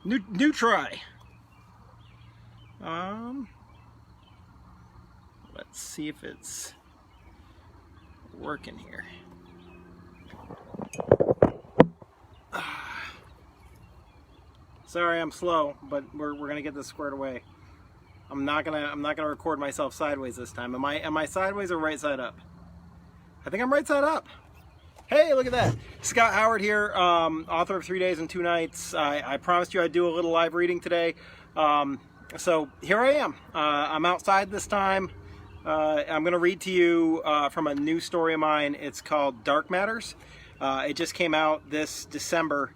New try. Let's see if it's working here. Sorry, I'm slow, but we're gonna get this squared away. I'm not gonna record myself sideways this time. Am I sideways or right side up? I think I'm right side up. Hey, look at that. Scott Howard here, author of 3 Days and 2 Nights. I promised you I'd do a little live reading today. So here I am. I'm outside this time. I'm going to read to you from a new story of mine. It's called Dark Matters. It just came out this December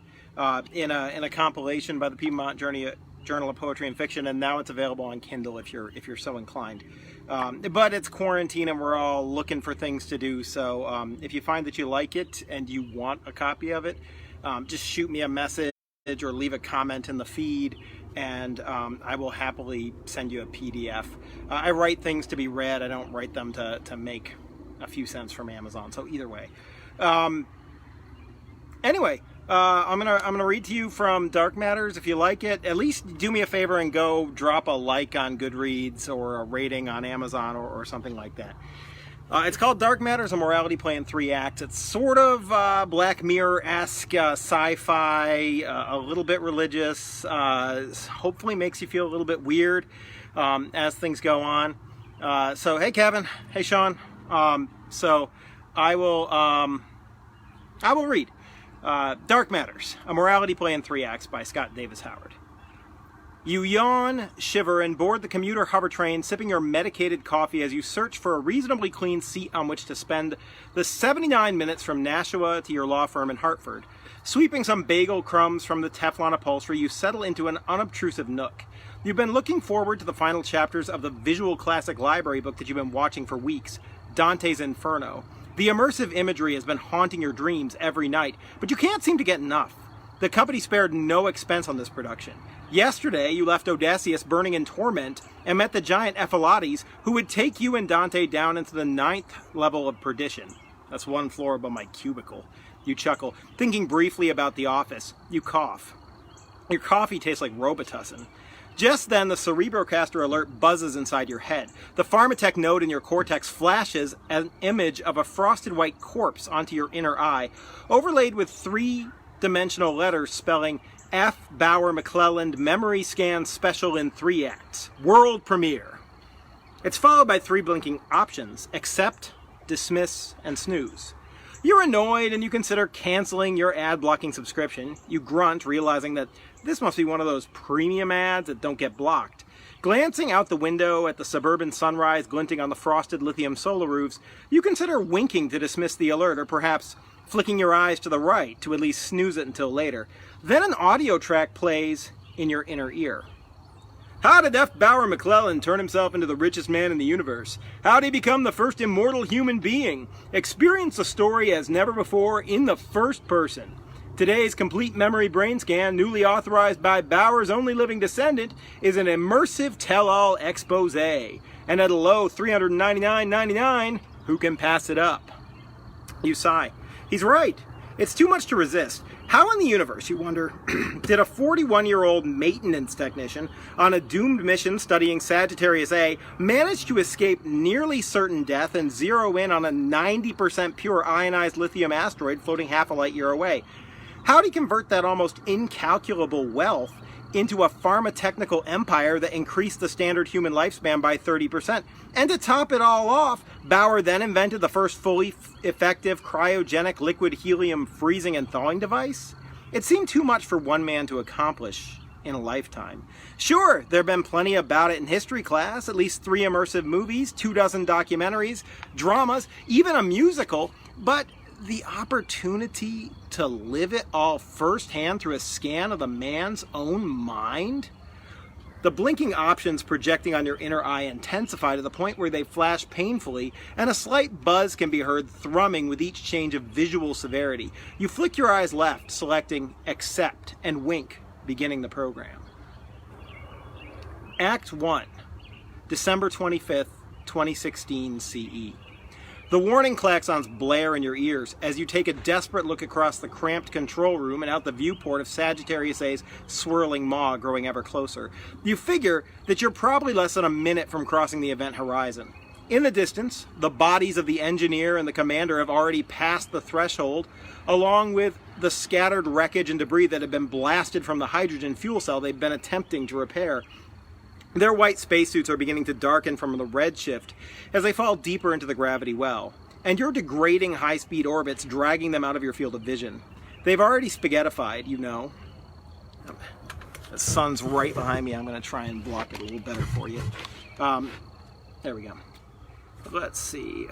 in a compilation by the Piedmont Journal of Poetry and Fiction, and now it's available on Kindle if you're so inclined. But it's quarantine and we're all looking for things to do, so if you find that you like it and you want a copy of it, just shoot me a message or leave a comment in the feed, and I will happily send you a PDF. I write things to be read. I don't write them to make a few cents from Amazon, so either way. Anyway, I'm gonna read to you from Dark Matters. If you like it, at least do me a favor and go drop a like on Goodreads or a rating on Amazon or something like that. It's called Dark Matters, a morality play in 3 acts. It's sort of Black Mirror-esque sci-fi, a little bit religious, hopefully makes you feel a little bit weird as things go on. So hey Kevin, hey Sean. So I will read. Dark Matters, a morality play in 3 acts by Scott Davis Howard. You yawn, shiver, and board the commuter hover train, sipping your medicated coffee as you search for a reasonably clean seat on which to spend the 79 minutes from Nashua to your law firm in Hartford. Sweeping some bagel crumbs from the Teflon upholstery, you settle into an unobtrusive nook. You've been looking forward to the final chapters of the visual classic library book that you've been watching for weeks, Dante's Inferno. The immersive imagery has been haunting your dreams every night, but you can't seem to get enough. The company spared no expense on this production. Yesterday, you left Odysseus burning in torment and met the giant Ephialtes, who would take you and Dante down into the 9th level of perdition. That's 1 floor above my cubicle. You chuckle, thinking briefly about the office. You cough. Your coffee tastes like Robitussin. Just then, the Cerebrocaster alert buzzes inside your head. The Pharmatech node in your cortex flashes an image of a frosted white corpse onto your inner eye, overlaid with 3-dimensional letters spelling F. Bauer McClelland Memory Scan Special in 3 Acts. World premiere. It's followed by 3 blinking options: accept, dismiss, and snooze. You're annoyed and you consider canceling your ad-blocking subscription. You grunt, realizing that this must be one of those premium ads that don't get blocked. Glancing out the window at the suburban sunrise glinting on the frosted lithium solar roofs, you consider winking to dismiss the alert, or perhaps flicking your eyes to the right to at least snooze it until later. Then an audio track plays in your inner ear. How did F. Bauer McClelland turn himself into the richest man in the universe? How did he become the first immortal human being? Experience the story as never before in the first person. Today's complete memory brain scan, newly authorized by Bauer's only living descendant, is an immersive tell-all expose. And at a low $399.99, who can pass it up? You sigh. He's right. It's too much to resist. How in the universe, you wonder, did a 41-year-old maintenance technician on a doomed mission studying Sagittarius A manage to escape nearly certain death and zero in on a 90% pure ionized lithium asteroid floating half a light year away? How did he convert that almost incalculable wealth into a pharmatechnical empire that increased the standard human lifespan by 30%? And to top it all off, Bauer then invented the first fully effective cryogenic liquid helium freezing and thawing device? It seemed too much for one man to accomplish in a lifetime. Sure, there have been plenty about it in history class, at least 3 immersive movies, 24 documentaries, dramas, even a musical, but the opportunity to live it all firsthand through a scan of the man's own mind? The blinking options projecting on your inner eye intensify to the point where they flash painfully, and a slight buzz can be heard thrumming with each change of visual severity. You flick your eyes left, selecting accept, and wink, beginning the program. Act 1, December 25th, 2016 CE. The warning klaxons blare in your ears as you take a desperate look across the cramped control room and out the viewport of Sagittarius A's swirling maw growing ever closer. You figure that you're probably less than a minute from crossing the event horizon. In the distance, the bodies of the engineer and the commander have already passed the threshold, along with the scattered wreckage and debris that had been blasted from the hydrogen fuel cell they've been attempting to repair. Their white spacesuits are beginning to darken from the redshift as they fall deeper into the gravity well, and your degrading high-speed orbits dragging them out of your field of vision. They've already spaghettified, you know. The sun's right behind me. I'm going to try and block it a little better for you. There we go. Let's see.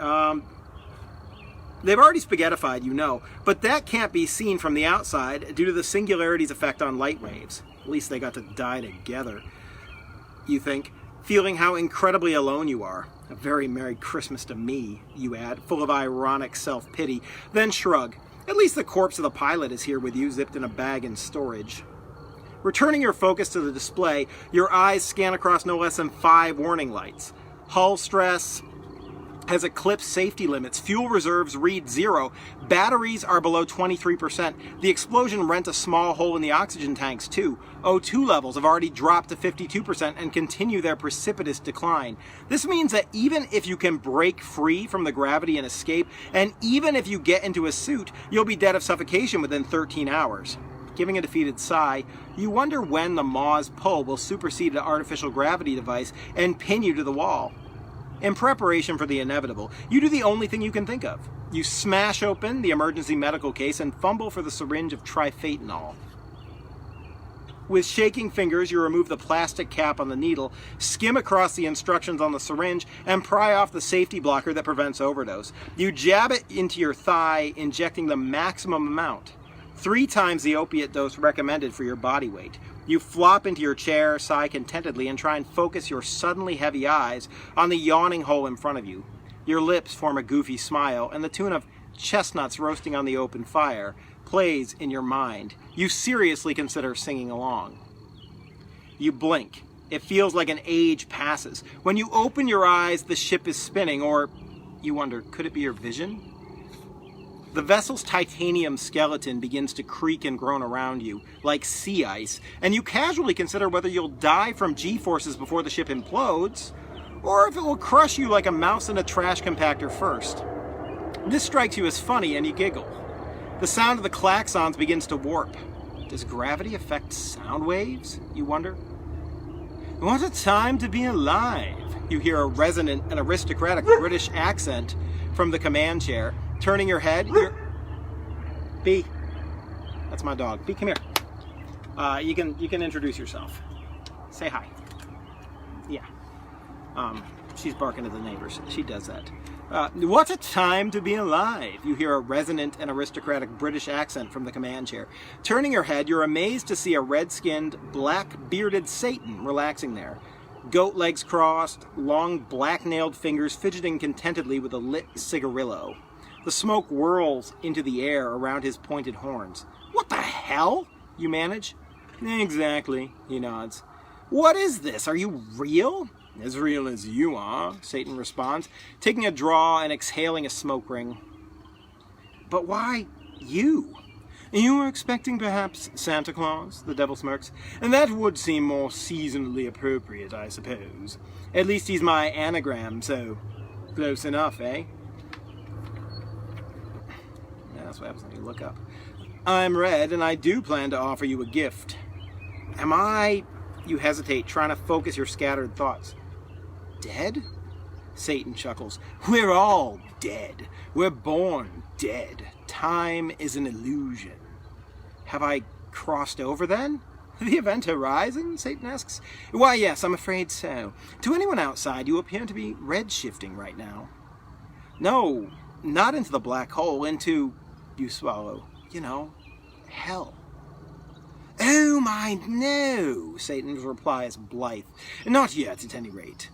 They've already spaghettified, you know, but that can't be seen from the outside due to the singularity's effect on light waves. At least they got to die together. You think, feeling how incredibly alone you are. A very Merry Christmas to me, you add, full of ironic self-pity, then shrug. At least the corpse of the pilot is here with you, zipped in a bag in storage. Returning your focus to the display, your eyes scan across no less than 5 warning lights. Hull stress has eclipsed safety limits. Fuel reserves read 0. Batteries are below 23%. The explosion rent a small hole in the oxygen tanks too. O2 levels have already dropped to 52% and continue their precipitous decline. This means that even if you can break free from the gravity and escape, and even if you get into a suit, you'll be dead of suffocation within 13 hours. Giving a defeated sigh, you wonder when the maw's pull will supersede the artificial gravity device and pin you to the wall. In preparation for the inevitable, you do the only thing you can think of. You smash open the emergency medical case and fumble for the syringe of trifetanol. With shaking fingers, you remove the plastic cap on the needle, skim across the instructions on the syringe, and pry off the safety blocker that prevents overdose. You jab it into your thigh, injecting the maximum amount, 3 times the opiate dose recommended for your body weight. You flop into your chair, sigh contentedly, and try and focus your suddenly heavy eyes on the yawning hole in front of you. Your lips form a goofy smile, and the tune of chestnuts roasting on the open fire plays in your mind. You seriously consider singing along. You blink. It feels like an age passes. When you open your eyes, the ship is spinning, or you wonder, could it be your vision? The vessel's titanium skeleton begins to creak and groan around you, like sea ice, and you casually consider whether you'll die from G-forces before the ship implodes, or if it will crush you like a mouse in a trash compactor first. This strikes you as funny, and you giggle. The sound of the klaxons begins to warp. Does gravity affect sound waves, you wonder? What a time to be alive, you hear a resonant and aristocratic British accent from the command chair. Turning your head, Bee. That's my dog. Bee, come here. You can introduce yourself. Say hi. Yeah. She's barking at the neighbors. She does that. What a time to be alive! You hear a resonant and aristocratic British accent from the command chair. Turning your head, you're amazed to see a red-skinned, black-bearded Satan relaxing there. Goat legs crossed, long black-nailed fingers fidgeting contentedly with a lit cigarillo. The smoke whirls into the air around his pointed horns. What the hell? You manage. Exactly, he nods. What is this? Are you real? As real as you are, Satan responds, taking a draw and exhaling a smoke ring. But why you? You were expecting perhaps Santa Claus, the devil smirks, and that would seem more seasonally appropriate, I suppose. At least he's my anagram, so close enough, eh? That's what happens when you look up. I'm Red, and I do plan to offer you a gift. Am I... You hesitate, trying to focus your scattered thoughts. Dead? Satan chuckles. We're all dead. We're born dead. Time is an illusion. Have I crossed over then? The event horizon? Satan asks. Why, yes, I'm afraid so. To anyone outside, you appear to be red-shifting right now. No, not into the black hole, into... You swallow. You know, hell. Oh my, no, Satan's reply is blithe. Not yet, at any rate.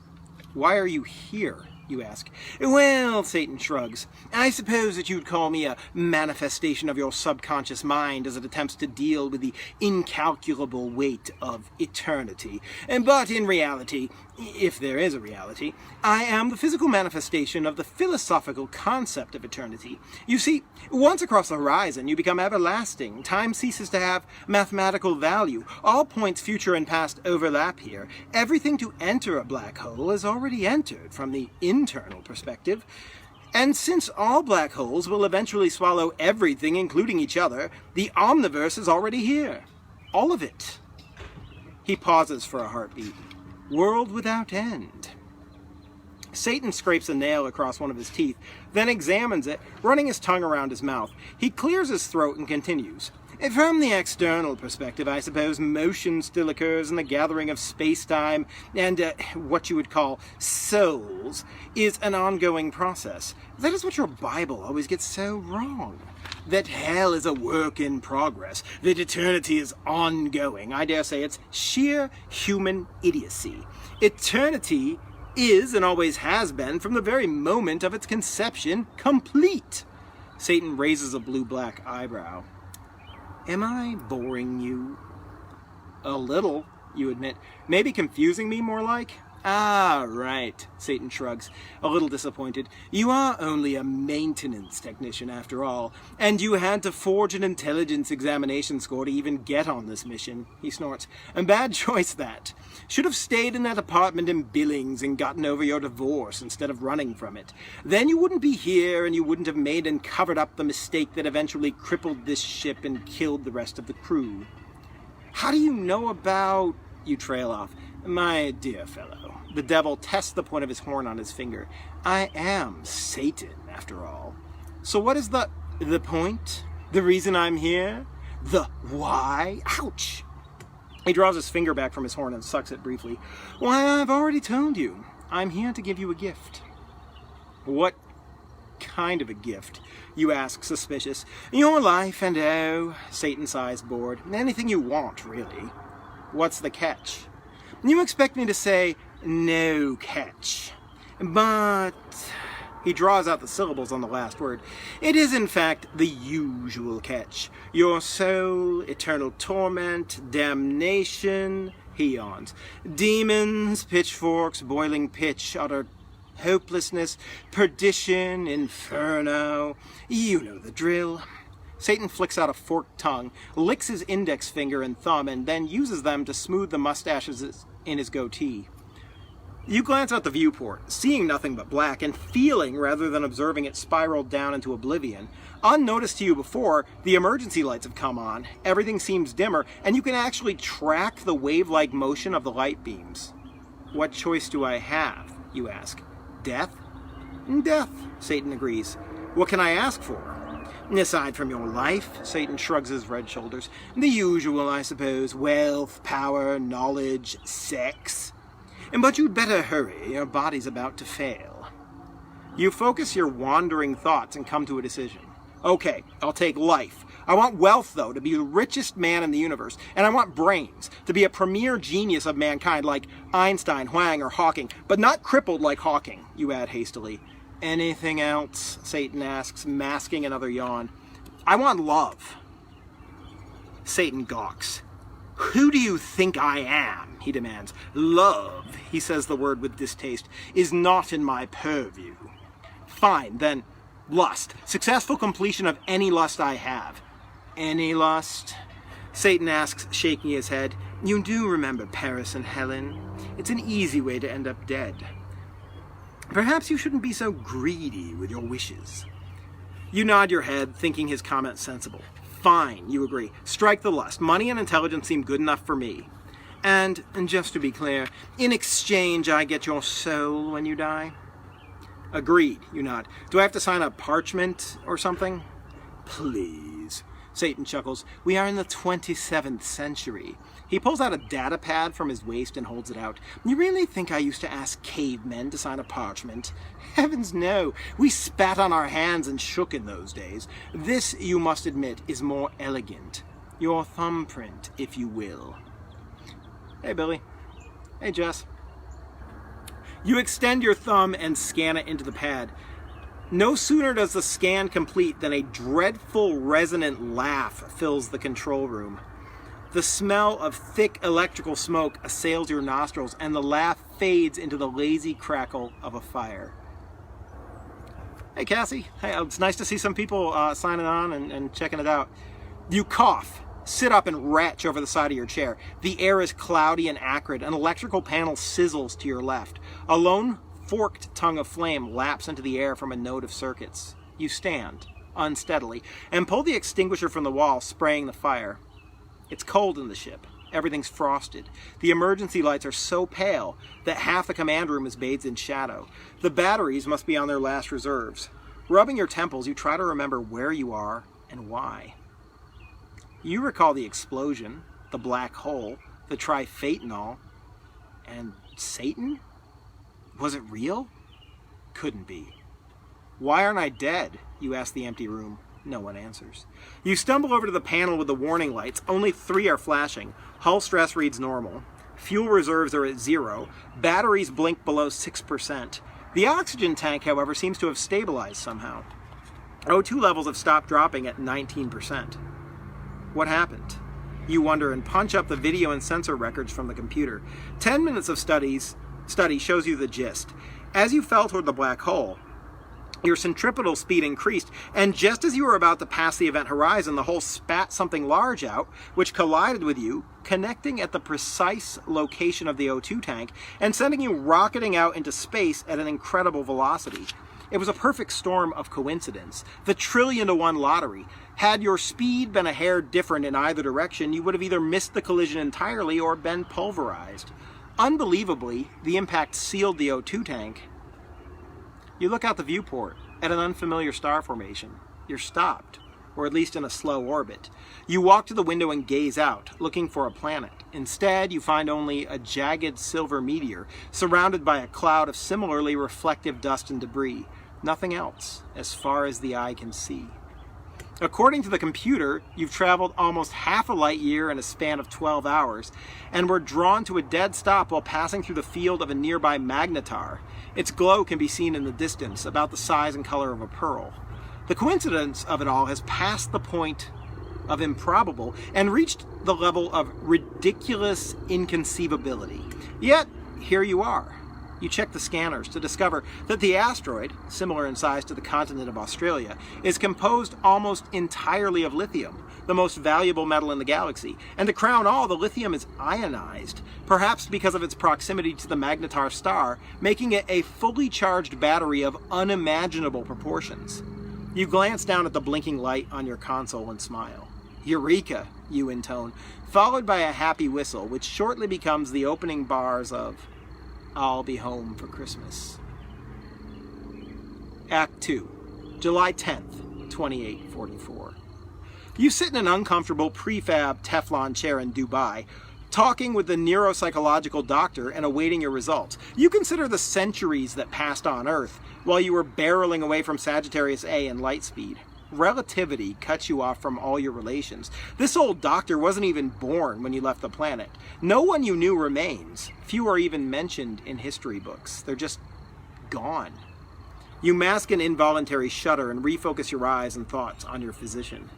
Why are you here? you ask. Well, Satan shrugs. I suppose that you'd call me a manifestation of your subconscious mind as it attempts to deal with the incalculable weight of eternity. But in reality, if there is a reality, I am the physical manifestation of the philosophical concept of eternity. You see, once across the horizon, you become everlasting. Time ceases to have mathematical value. All points, future and past, overlap here. Everything to enter a black hole is already entered from the internal perspective. And since all black holes will eventually swallow everything, including each other, the omniverse is already here. All of it. He pauses for a heartbeat. World without end. Satan scrapes a nail across one of his teeth, then examines it, running his tongue around his mouth. He clears his throat and continues. From the external perspective, I suppose motion still occurs in the gathering of space-time, and what you would call souls is an ongoing process. That is what your Bible always gets so wrong. That hell is a work in progress, that eternity is ongoing. I dare say it's sheer human idiocy. Eternity is and always has been, from the very moment of its conception, complete. Satan raises a blue-black eyebrow. Am I boring you? A little, you admit. Maybe confusing me more like? Ah, right, Satan shrugs, a little disappointed. You are only a maintenance technician after all, and you had to forge an intelligence examination score to even get on this mission, he snorts. A bad choice, that. Should have stayed in that apartment in Billings and gotten over your divorce instead of running from it. Then you wouldn't be here, and you wouldn't have made and covered up the mistake that eventually crippled this ship and killed the rest of the crew. How do you know about... You trail off. My dear fellow, the devil tests the point of his horn on his finger. I am Satan, after all. So what is the point? The reason I'm here? The why? Ouch! He draws his finger back from his horn and sucks it briefly. Why, I've already told you. I'm here to give you a gift. What kind of a gift? You ask, suspicious. Your life and Satan sighs, bored. Anything you want, really. What's the catch? You expect me to say, no catch. But... He draws out the syllables on the last word. It is, in fact, the usual catch. Your soul, eternal torment, damnation, he yawns. Demons, pitchforks, boiling pitch, utter hopelessness, perdition, inferno. You know the drill. Satan flicks out a forked tongue, licks his index finger and thumb, and then uses them to smooth the mustaches in his goatee. You glance out the viewport, seeing nothing but black, and feeling, rather than observing it spiral down into oblivion. Unnoticed to you before, the emergency lights have come on, everything seems dimmer, and you can actually track the wave-like motion of the light beams. What choice do I have, you ask? Death? Death, Satan agrees. What can I ask for? Aside from your life, Satan shrugs his red shoulders. The usual, I suppose. Wealth, power, knowledge, sex. But you'd better hurry. Your body's about to fail. You focus your wandering thoughts and come to a decision. Okay, I'll take life. I want wealth, though, to be the richest man in the universe. And I want brains, to be a premier genius of mankind like Einstein, Huang, or Hawking. But not crippled like Hawking, you add hastily. Anything else? Satan asks, masking another yawn. I want love. Satan gawks. Who do you think I am? He demands. Love, he says the word with distaste, is not in my purview. Fine, then lust. Successful completion of any lust I have. Any lust? Satan asks, shaking his head. You do remember Paris and Helen? It's an easy way to end up dead. Perhaps you shouldn't be so greedy with your wishes. You nod your head, thinking his comment sensible. Fine, you agree. Strike the lust. Money and intelligence seem good enough for me. And just to be clear, in exchange I get your soul when you die? Agreed, you nod. Do I have to sign a parchment or something? Please. Satan chuckles. We are in the 27th century. He pulls out a data pad from his waist and holds it out. You really think I used to ask cavemen to sign a parchment? Heavens no. We spat on our hands and shook in those days. This, you must admit, is more elegant. Your thumbprint, if you will. Hey, Billy. Hey, Jess. You extend your thumb and scan it into the pad. No sooner does the scan complete than a dreadful resonant laugh fills the control room. The smell of thick electrical smoke assails your nostrils, and the laugh fades into the lazy crackle of a fire. Hey, Cassie. Hey, it's nice to see some people signing on and checking it out. You cough, sit up, and retch over the side of your chair. The air is cloudy and acrid. An electrical panel sizzles to your left. A lone forked tongue of flame laps into the air from a node of circuits. You stand, unsteadily, and pull the extinguisher from the wall, spraying the fire. It's cold in the ship. Everything's frosted. The emergency lights are so pale that half the command room is bathed in shadow. The batteries must be on their last reserves. Rubbing your temples, you try to remember where you are and why. You recall the explosion, the black hole, the triphaetonol, and Satan? Was it real? Couldn't be. Why aren't I dead? You ask the empty room. No one answers. You stumble over to the panel with the warning lights. Only 3 are flashing. Hull stress reads normal. Fuel reserves are at 0. Batteries blink below 6%. The oxygen tank, however, seems to have stabilized somehow. O2 levels have stopped dropping at 19%. What happened? You wonder and punch up the video and sensor records from the computer. 10 minutes of study shows you the gist. As you fell toward the black hole, your centripetal speed increased, and just as you were about to pass the event horizon, the hole spat something large out, which collided with you, connecting at the precise location of the O2 tank, and sending you rocketing out into space at an incredible velocity. It was a perfect storm of coincidence, the 1,000,000,000-to-1 lottery. Had your speed been a hair different in either direction, you would have either missed the collision entirely or been pulverized. Unbelievably, the impact sealed the O2 tank. You look out the viewport at an unfamiliar star formation. You're stopped, or at least in a slow orbit. You walk to the window and gaze out, looking for a planet. Instead, you find only a jagged silver meteor, surrounded by a cloud of similarly reflective dust and debris. Nothing else, as far as the eye can see. According to the computer, you've traveled almost half a light year in a span of 12 hours, and were drawn to a dead stop while passing through the field of a nearby magnetar. Its glow can be seen in the distance, about the size and color of a pearl. The coincidence of it all has passed the point of improbable and reached the level of ridiculous inconceivability. Yet, here you are. You check the scanners to discover that the asteroid, similar in size to the continent of Australia, is composed almost entirely of lithium, the most valuable metal in the galaxy. And to crown all, the lithium is ionized, perhaps because of its proximity to the magnetar star, making it a fully charged battery of unimaginable proportions. You glance down at the blinking light on your console and smile. Eureka, you intone, followed by a happy whistle, which shortly becomes the opening bars of I'll Be Home for Christmas. Act 2, July 10th, 2844. You sit in an uncomfortable prefab Teflon chair in Dubai, talking with the neuropsychological doctor and awaiting your results. You consider the centuries that passed on Earth while you were barreling away from Sagittarius A in light speed. Relativity cuts you off from all your relations. This old doctor wasn't even born when you left the planet. No one you knew remains. Few are even mentioned in history books. They're just gone. You mask an involuntary shudder and refocus your eyes and thoughts on your physician.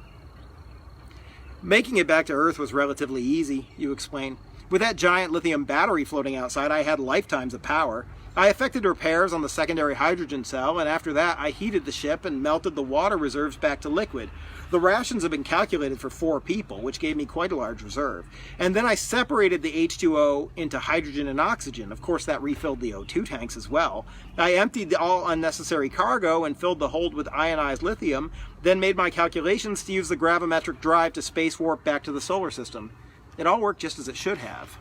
Making it back to Earth was relatively easy, you explain. With that giant lithium battery floating outside, I had lifetimes of power. I effected repairs on the secondary hydrogen cell, and after that I heated the ship and melted the water reserves back to liquid. The rations have been calculated for 4 people, which gave me quite a large reserve. And then I separated the H2O into hydrogen and oxygen. Of course, that refilled the O2 tanks as well. I emptied all unnecessary cargo and filled the hold with ionized lithium, then made my calculations to use the gravimetric drive to space warp back to the solar system. It all worked just as it should have.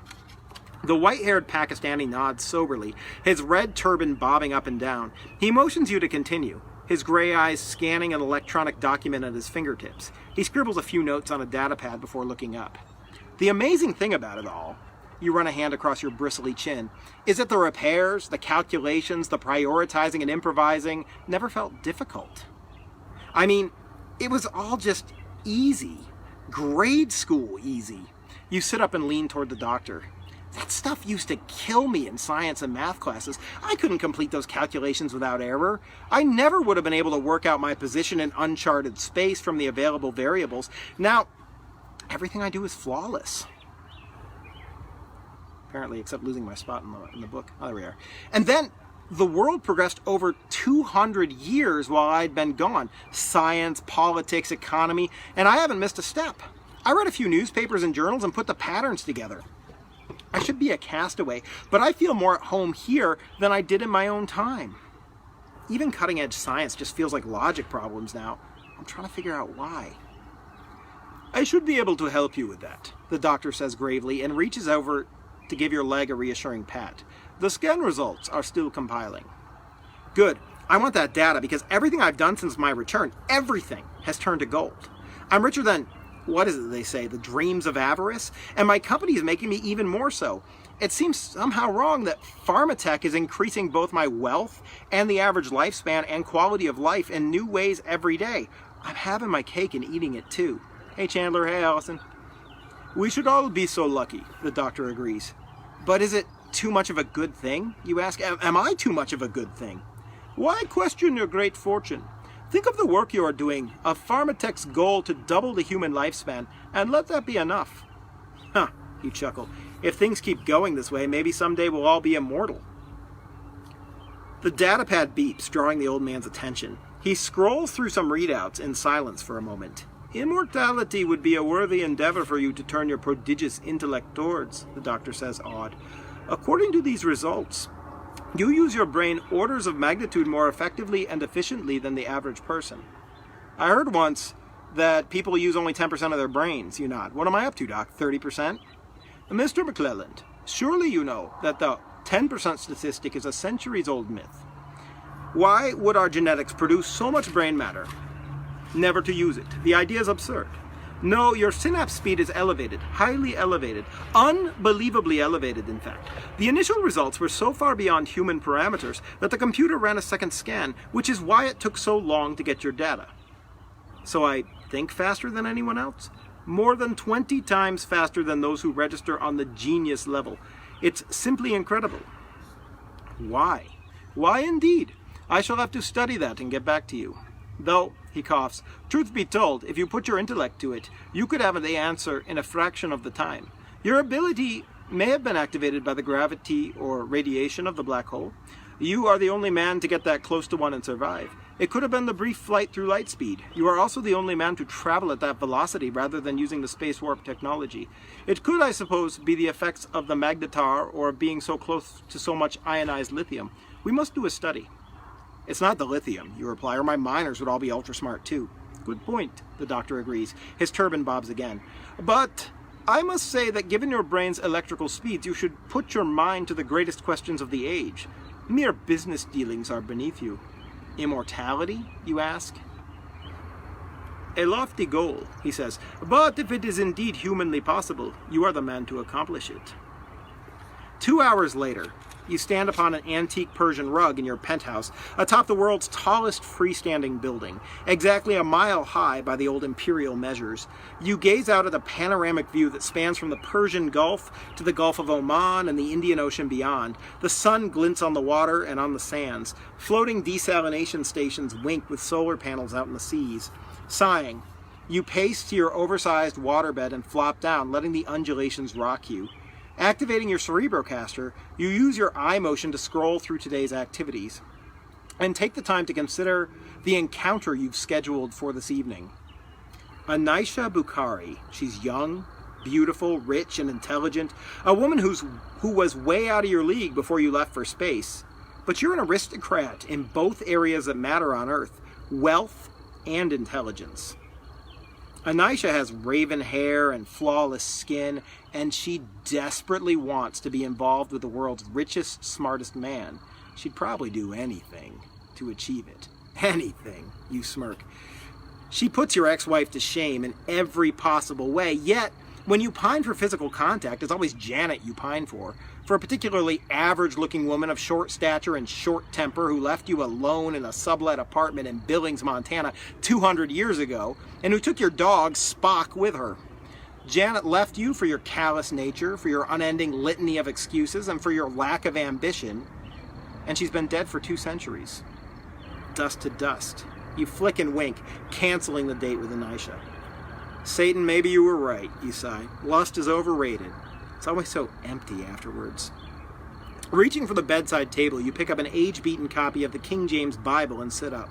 The white-haired Pakistani nods soberly, his red turban bobbing up and down. He motions you to continue, his gray eyes scanning an electronic document at his fingertips. He scribbles a few notes on a datapad before looking up. The amazing thing about it all, you run a hand across your bristly chin, is that the repairs, the calculations, the prioritizing and improvising never felt difficult. I mean, it was all just easy. Grade school easy. You sit up and lean toward the doctor. That stuff used to kill me in science and math classes. I couldn't complete those calculations without error. I never would have been able to work out my position in uncharted space from the available variables. Now, everything I do is flawless. Apparently, except losing my spot in the book. Oh, there we are. And then the world progressed over 200 years while I'd been gone. Science, politics, economy, and I haven't missed a step. I read a few newspapers and journals and put the patterns together. I should be a castaway, but I feel more at home here than I did in my own time. Even cutting-edge science just feels like logic problems now. I'm trying to figure out why. I should be able to help you with that, the doctor says gravely and reaches over to give your leg a reassuring pat. The scan results are still compiling. Good. I want that data because everything I've done since my return, everything has turned to gold. I'm richer than, what is it they say, the dreams of avarice? And my company is making me even more so. It seems somehow wrong that pharmatech is increasing both my wealth and the average lifespan and quality of life in new ways every day. I'm having my cake and eating it too. Hey Chandler, hey Allison. We should all be so lucky, the doctor agrees. But is it too much of a good thing, you ask? Am I too much of a good thing? Why question your great fortune? Think of the work you are doing, of pharmatech's goal to double the human lifespan, and let that be enough. Huh, you chuckle. If things keep going this way, maybe someday we'll all be immortal. The datapad beeps, drawing the old man's attention. He scrolls through some readouts in silence for a moment. Immortality would be a worthy endeavor for you to turn your prodigious intellect towards, the doctor says, awed. According to these results, you use your brain orders of magnitude more effectively and efficiently than the average person. I heard once that people use only 10% of their brains, you nod. What am I up to, Doc? 30%? Mr. McClelland, surely you know that the 10% statistic is a centuries-old myth. Why would our genetics produce so much brain matter? Never to use it. The idea is absurd. No, your synapse speed is elevated, highly elevated, unbelievably elevated, in fact. The initial results were so far beyond human parameters that the computer ran a second scan, which is why it took so long to get your data. So I think faster than anyone else? More than 20 times faster than those who register on the genius level. It's simply incredible. Why? Why indeed? I shall have to study that and get back to you. Though, he coughs, truth be told, if you put your intellect to it, you could have the answer in a fraction of the time. Your ability may have been activated by the gravity or radiation of the black hole. You are the only man to get that close to one and survive. It could have been the brief flight through light speed. You are also the only man to travel at that velocity rather than using the space warp technology. It could, I suppose, be the effects of the magnetar or of being so close to so much ionized lithium. We must do a study. It's not the lithium, you reply, or my miners would all be ultra-smart too. Good point, the doctor agrees. His turban bobs again. But I must say that given your brain's electrical speeds, you should put your mind to the greatest questions of the age. Mere business dealings are beneath you. Immortality, you ask? A lofty goal, he says, but if it is indeed humanly possible, you are the man to accomplish it. 2 hours later, you stand upon an antique Persian rug in your penthouse atop the world's tallest freestanding building, exactly a mile high by the old imperial measures. You gaze out at a panoramic view that spans from the Persian Gulf to the Gulf of Oman and the Indian Ocean beyond. The sun glints on the water and on the sands. Floating desalination stations wink with solar panels out in the seas. Sighing, you pace to your oversized waterbed and flop down, letting the undulations rock you. Activating your cerebrocaster, you use your eye motion to scroll through today's activities and take the time to consider the encounter you've scheduled for this evening. Anisha Bukhari, she's young, beautiful, rich, and intelligent, a woman who was way out of your league before you left for space. But you're an aristocrat in both areas that matter on Earth, wealth and intelligence. Anisha has raven hair and flawless skin, and she desperately wants to be involved with the world's richest, smartest man. She'd probably do anything to achieve it. Anything, you smirk. She puts your ex-wife to shame in every possible way, yet when you pine for physical contact, it's always Janet you pine for a particularly average-looking woman of short stature and short temper who left you alone in a sublet apartment in Billings, Montana 200 years ago, and who took your dog, Spock, with her. Janet left you for your callous nature, for your unending litany of excuses, and for your lack of ambition, and she's been dead for 2 centuries. Dust to dust. You flick and wink, canceling the date with Anisha. Satan, maybe you were right, you sigh. Lust is overrated. It's always so empty afterwards. Reaching for the bedside table, you pick up an age-beaten copy of the King James Bible and sit up.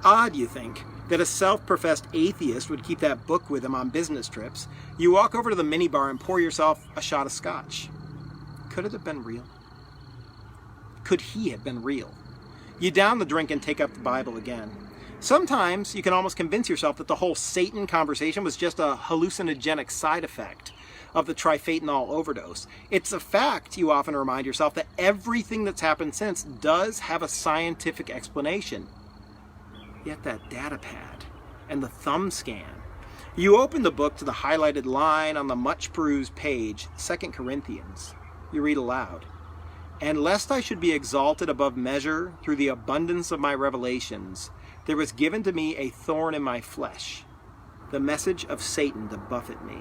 Odd, you think, that a self-professed atheist would keep that book with him on business trips. You walk over to the minibar and pour yourself a shot of scotch. Could it have been real? Could he have been real? You down the drink and take up the Bible again. Sometimes you can almost convince yourself that the whole Satan conversation was just a hallucinogenic side effect of the trifetanol overdose. It's a fact, you often remind yourself, that everything that's happened since does have a scientific explanation. Yet that data pad and the thumb scan. You open the book to the highlighted line on the much perused page, 2 Corinthians. You read aloud. And lest I should be exalted above measure through the abundance of my revelations, there was given to me a thorn in my flesh, the message of Satan to buffet me.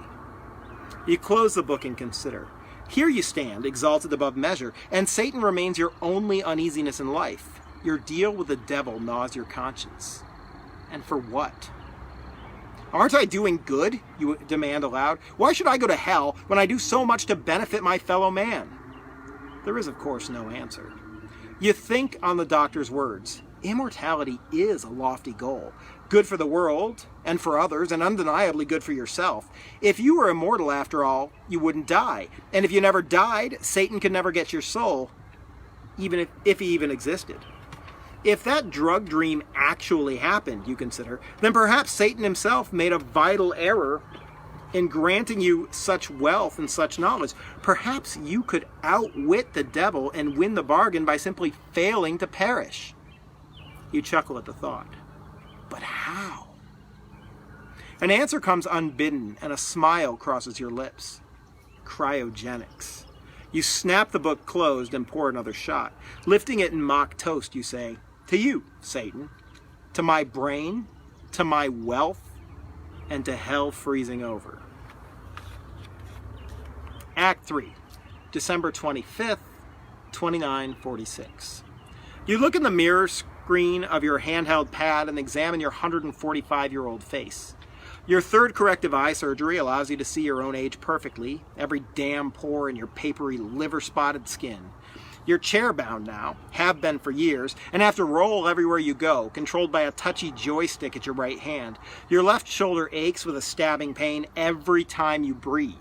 You close the book and consider. Here you stand, exalted above measure, and Satan remains your only uneasiness in life. Your deal with the devil gnaws your conscience. And for what? Aren't I doing good? You demand aloud. Why should I go to hell when I do so much to benefit my fellow man? There is, of course, no answer. You think on the doctor's words. Immortality is a lofty goal, good for the world and for others, and undeniably good for yourself. If you were immortal, after all, you wouldn't die. And if you never died, Satan could never get your soul, even if he even existed. If that drug dream actually happened, you consider, then perhaps Satan himself made a vital error in granting you such wealth and such knowledge. Perhaps you could outwit the devil and win the bargain by simply failing to perish. You chuckle at the thought. But how? An answer comes unbidden, and a smile crosses your lips. Cryogenics. You snap the book closed and pour another shot. Lifting it in mock toast, you say, to you, Satan, to my brain, to my wealth, and to hell freezing over. Act 3, December 25th, 2946. You look in the mirror screen of your handheld pad and examine your 145-year-old face. Your third corrective eye surgery allows you to see your own age perfectly, every damn pore in your papery, liver-spotted skin. You're chair-bound now, have been for years, and have to roll everywhere you go, controlled by a touchy joystick at your right hand. Your left shoulder aches with a stabbing pain every time you breathe.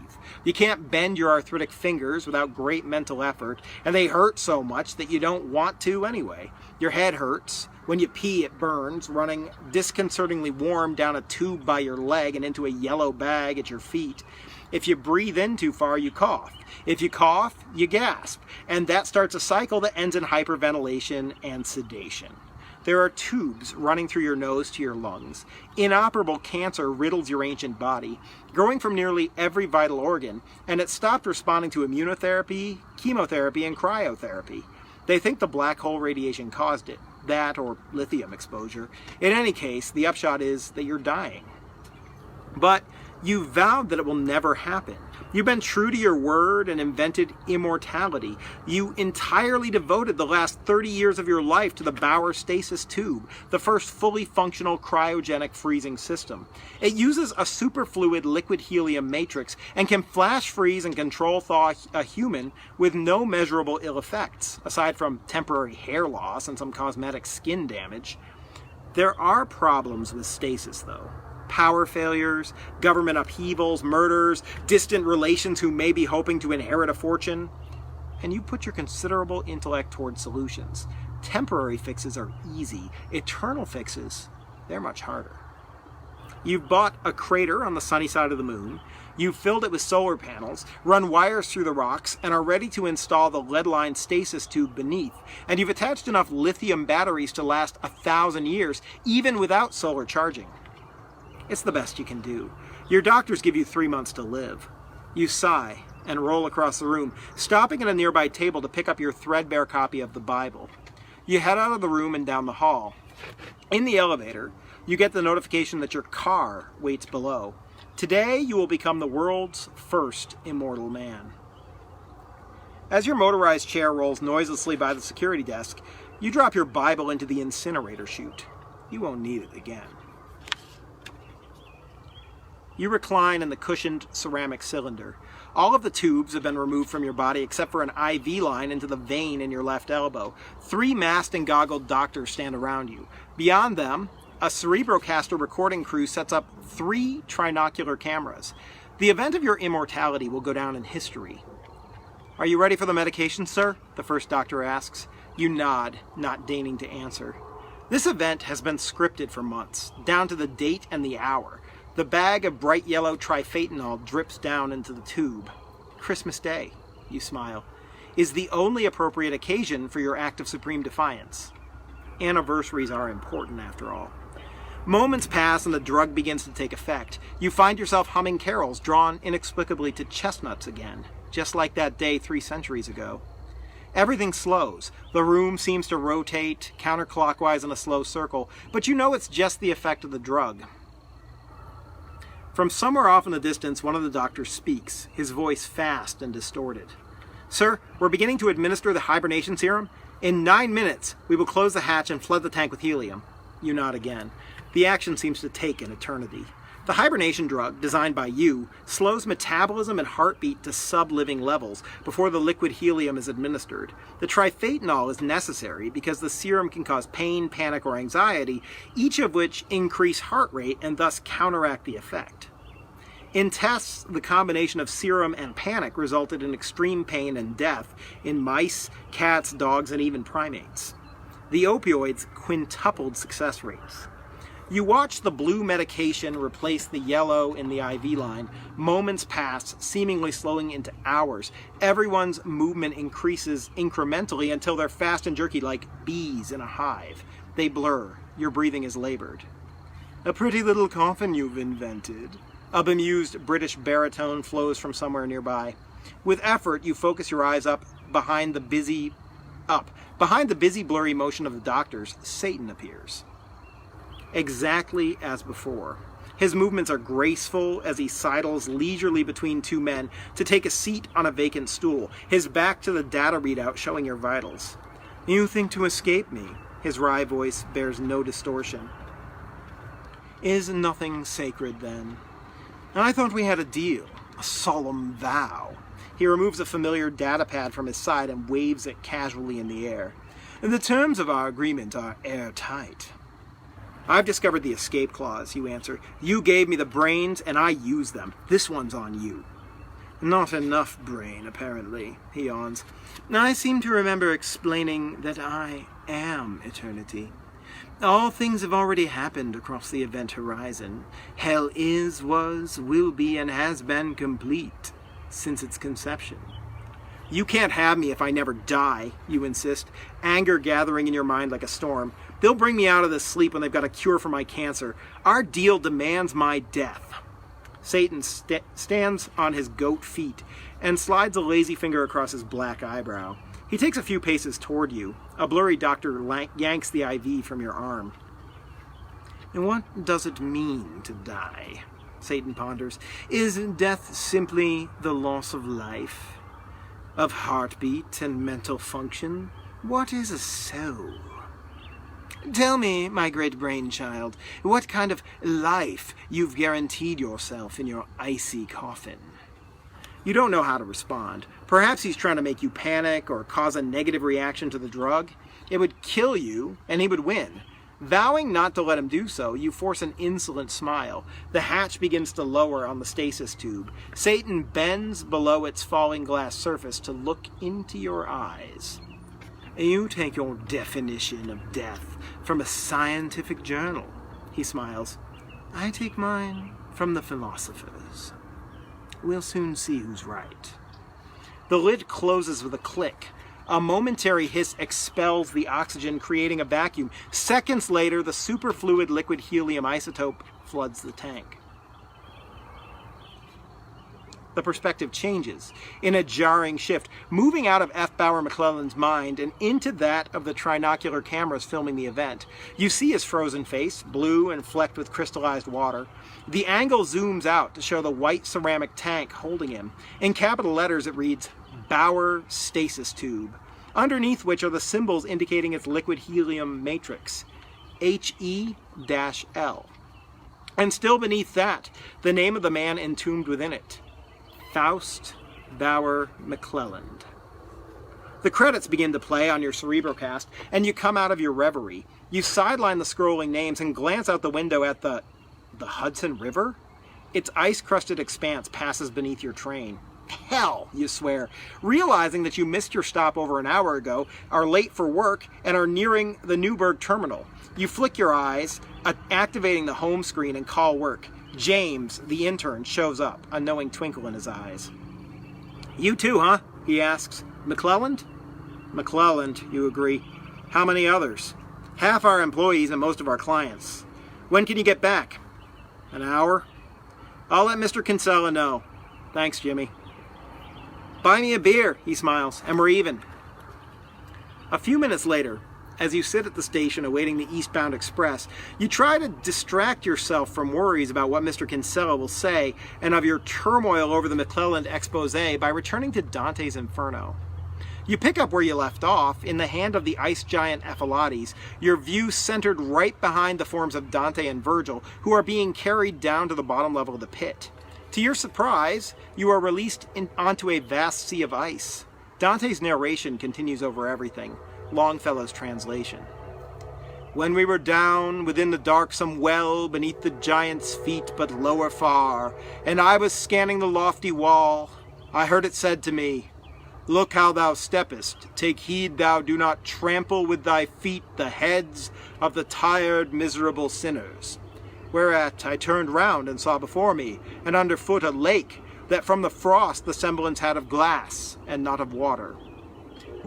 You can't bend your arthritic fingers without great mental effort, and they hurt so much that you don't want to anyway. Your head hurts. When you pee, it burns, running disconcertingly warm down a tube by your leg and into a yellow bag at your feet. If you breathe in too far, you cough. If you cough, you gasp. And that starts a cycle that ends in hyperventilation and sedation. There are tubes running through your nose to your lungs. Inoperable cancer riddles your ancient body, growing from nearly every vital organ, and it stopped responding to immunotherapy, chemotherapy, and cryotherapy. They think the black hole radiation caused it, that or lithium exposure. In any case, the upshot is that you're dying. But you vowed that it will never happen. You've been true to your word and invented immortality. You entirely devoted the last 30 years of your life to the Bauer stasis tube, the first fully functional cryogenic freezing system. It uses a superfluid liquid helium matrix and can flash freeze and control thaw a human with no measurable ill effects, aside from temporary hair loss and some cosmetic skin damage. There are problems with stasis, though. Power failures, government upheavals, murders, distant relations who may be hoping to inherit a fortune. And you put your considerable intellect toward solutions. Temporary fixes are easy. Eternal fixes, they're much harder. You've bought a crater on the sunny side of the moon. You've filled it with solar panels, run wires through the rocks, and are ready to install the lead-lined stasis tube beneath. And you've attached enough lithium batteries to last 1,000 years, even without solar charging. It's the best you can do. Your doctors give you 3 months to live. You sigh and roll across the room, stopping at a nearby table to pick up your threadbare copy of the Bible. You head out of the room and down the hall. In the elevator, you get the notification that your car waits below. Today you will become the world's first immortal man. As your motorized chair rolls noiselessly by the security desk, you drop your Bible into the incinerator chute. You won't need it again. You recline in the cushioned ceramic cylinder. All of the tubes have been removed from your body except for an IV line into the vein in your left elbow. 3 masked and goggled doctors stand around you. Beyond them, a Cerebrocaster recording crew sets up 3 trinocular cameras. The event of your immortality will go down in history. "Are you ready for the medication, sir?" the first doctor asks. You nod, not deigning to answer. This event has been scripted for months, down to the date and the hour. The bag of bright yellow triphaetonol drips down into the tube. Christmas Day, you smile, is the only appropriate occasion for your act of supreme defiance. Anniversaries are important, after all. Moments pass and the drug begins to take effect. You find yourself humming carols drawn inexplicably to chestnuts again, just like that day 3 centuries ago. Everything slows. The room seems to rotate counterclockwise in a slow circle, but you know it's just the effect of the drug. From somewhere off in the distance, one of the doctors speaks, his voice fast and distorted. "Sir, we're beginning to administer the hibernation serum. In 9 minutes, we will close the hatch and flood the tank with helium." You nod again. The action seems to take an eternity. The hibernation drug, designed by you, slows metabolism and heartbeat to sub-living levels before the liquid helium is administered. The triphaetonol is necessary because the serum can cause pain, panic, or anxiety, each of which increase heart rate and thus counteract the effect. In tests, the combination of serum and panic resulted in extreme pain and death in mice, cats, dogs, and even primates. The opioids quintupled success rates. You watch the blue medication replace the yellow in the IV line. Moments pass, seemingly slowing into hours. Everyone's movement increases incrementally until they're fast and jerky like bees in a hive. They blur. Your breathing is labored. "A pretty little coffin you've invented." A bemused British baritone flows from somewhere nearby. With effort, you focus your eyes behind the busy blurry motion of the doctors. Satan appears. Exactly as before. His movements are graceful as he sidles leisurely between 2 men to take a seat on a vacant stool, his back to the data readout showing your vitals. "You think to escape me?" His wry voice bears no distortion. "Is nothing sacred, then? I thought we had a deal, a solemn vow." He removes a familiar data pad from his side and waves it casually in the air. "The terms of our agreement are airtight." "I've discovered the escape clause," you answer. "You gave me the brains, and I used them. This one's on you." "Not enough brain, apparently," he yawns. "I seem to remember explaining that I am eternity. All things have already happened across the event horizon. Hell is, was, will be, and has been complete since its conception." "You can't have me if I never die," you insist, anger gathering in your mind like a storm. "They'll bring me out of this sleep when they've got a cure for my cancer. Our deal demands my death." Satan stands on his goat feet and slides a lazy finger across his black eyebrow. He takes a few paces toward you. A blurry doctor yanks the IV from your arm. "And what does it mean to die?" Satan ponders. "Is death simply the loss of life? Of heartbeat and mental function? What is a soul? Tell me, my great brainchild, what kind of life you've guaranteed yourself in your icy coffin." You don't know how to respond. Perhaps he's trying to make you panic or cause a negative reaction to the drug. It would kill you, and he would win. Vowing not to let him do so, you force an insolent smile. The hatch begins to lower on the stasis tube. Satan bends below its falling glass surface to look into your eyes. "You take your definition of death from a scientific journal," he smiles. "I take mine from the philosophers. We'll soon see who's right." The lid closes with a click. A momentary hiss expels the oxygen, creating a vacuum. Seconds later, the superfluid liquid helium isotope floods the tank. The perspective changes in a jarring shift, moving out of F. Bauer McClelland's mind and into that of the trinocular cameras filming the event. You see his frozen face, blue and flecked with crystallized water. The angle zooms out to show the white ceramic tank holding him. In capital letters it reads, Bauer Stasis Tube, underneath which are the symbols indicating its liquid helium matrix, HE-L. And still beneath that, the name of the man entombed within it, Faust Bauer McClelland. The credits begin to play on your Cerebrocast, and you come out of your reverie. You sideline the scrolling names and glance out the window at the Hudson River? Its ice-crusted expanse passes beneath your train. Hell, you swear, realizing that you missed your stop over an hour ago, are late for work, and are nearing the Newburgh terminal. You flick your eyes, activating the home screen, and call work. James, the intern, shows up, a knowing twinkle in his eyes. You too, huh? He asks. McClelland? McClelland, you agree. How many others? Half our employees and most of our clients. When can you get back? An hour? I'll let Mr. Kinsella know. Thanks, Jimmy. Buy me a beer, he smiles, and we're even. A few minutes later, as you sit at the station awaiting the eastbound express, you try to distract yourself from worries about what Mr. Kinsella will say and of your turmoil over the McClelland expose by returning to Dante's Inferno. You pick up where you left off, in the hand of the ice giant Ephialtes, your view centered right behind the forms of Dante and Virgil, who are being carried down to the bottom level of the pit. To your surprise, you are released onto a vast sea of ice. Dante's narration continues over everything. Longfellow's translation. When we were down within the darksome well beneath the giant's feet but lower far, and I was scanning the lofty wall, I heard it said to me, Look how thou steppest, take heed thou do not trample with thy feet the heads of the tired miserable sinners. Whereat I turned round and saw before me, and underfoot a lake, that from the frost the semblance had of glass, and not of water.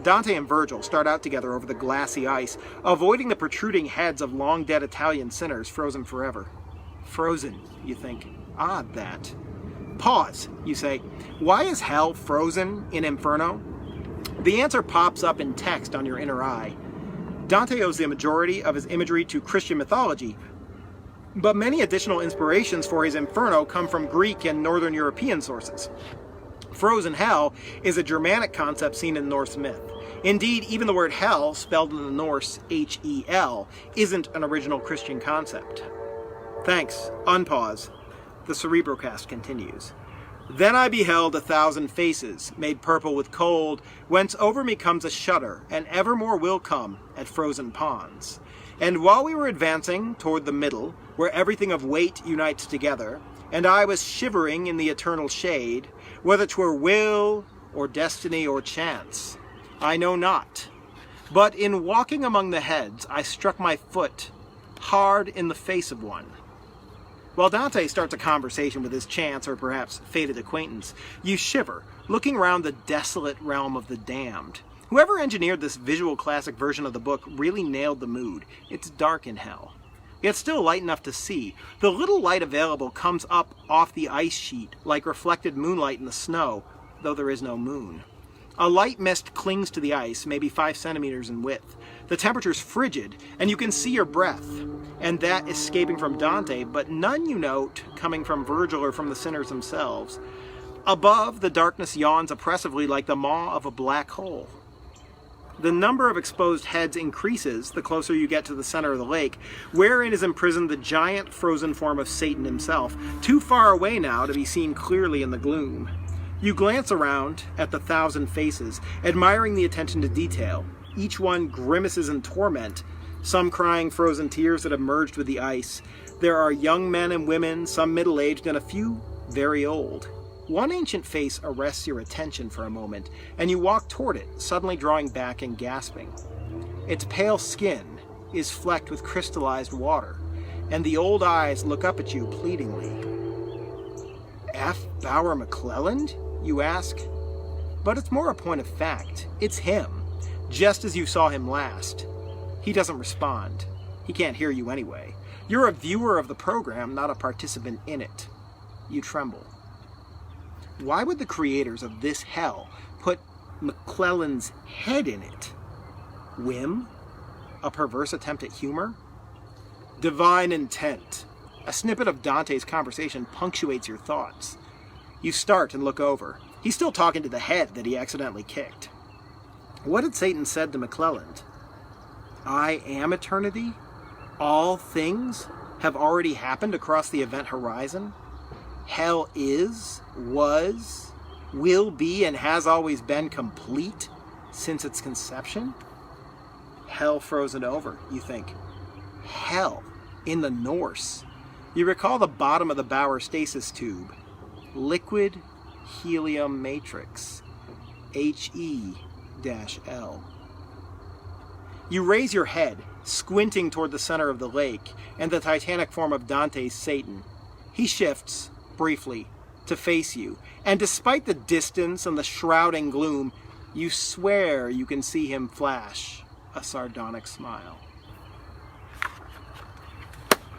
Dante and Virgil start out together over the glassy ice, avoiding the protruding heads of long-dead Italian sinners frozen forever. Frozen, you think. Odd, that. Pause, you say. Why is hell frozen in Inferno? The answer pops up in text on your inner eye. Dante owes the majority of his imagery to Christian mythology, but many additional inspirations for his Inferno come from Greek and Northern European sources. Frozen hell is a Germanic concept seen in Norse myth. Indeed, even the word hell, spelled in the Norse H-E-L, isn't an original Christian concept. Thanks. Unpause. The Cerebrocast continues. Then I beheld 1,000 faces, made purple with cold, whence over me comes a shudder, and evermore will come at frozen ponds. And while we were advancing toward the middle, where everything of weight unites together, and I was shivering in the eternal shade, whether 'twere will, or destiny, or chance, I know not. But in walking among the heads, I struck my foot hard in the face of one. While Dante starts a conversation with his chance or perhaps fated acquaintance, you shiver, looking round the desolate realm of the damned. Whoever engineered this visual classic version of the book really nailed the mood. It's dark in hell. Yet still light enough to see. The little light available comes up off the ice sheet like reflected moonlight in the snow, though there is no moon. A light mist clings to the ice, maybe 5 centimeters in width. The temperature's frigid, and you can see your breath, and that escaping from Dante, but none you note coming from Virgil or from the sinners themselves. Above, the darkness yawns oppressively like the maw of a black hole. The number of exposed heads increases the closer you get to the center of the lake, wherein is imprisoned the giant frozen form of Satan himself, too far away now to be seen clearly in the gloom. You glance around at the 1,000 faces, admiring the attention to detail. Each one grimaces in torment, some crying frozen tears that have merged with the ice. There are young men and women, some middle-aged, and a few very old. One ancient face arrests your attention for a moment, and you walk toward it, suddenly drawing back and gasping. Its pale skin is flecked with crystallized water, and the old eyes look up at you pleadingly. F. Bauer McClelland? You ask. But it's more a point of fact. It's him, just as you saw him last. He doesn't respond. He can't hear you anyway. You're a viewer of the program, not a participant in it. You tremble. Why would the creators of this hell put McClellan's head in it? Whim? A perverse attempt at humor? Divine intent. A snippet of Dante's conversation punctuates your thoughts. You start and look over. He's still talking to the head that he accidentally kicked. What had Satan said to McClellan? I am eternity? All things have already happened across the event horizon? Hell is, was, will be, and has always been complete since its conception? Hell frozen over, you think. Hell in the Norse. You recall the bottom of the Bauer stasis tube. Liquid helium matrix. HE-L. You raise your head, squinting toward the center of the lake and the titanic form of Dante's Satan. He shifts, briefly, to face you, and despite the distance and the shrouding gloom, you swear you can see him flash a sardonic smile.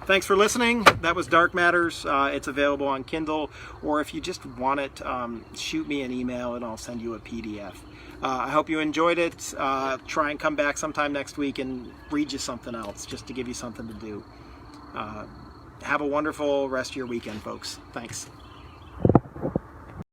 Thanks for listening. That was Dark Matters. It's available on Kindle, or if you just want it, shoot me an email and I'll send you a PDF. I hope you enjoyed it. Try and come back sometime next week and read you something else, just to give you something to do. Have a wonderful rest of your weekend, folks. Thanks.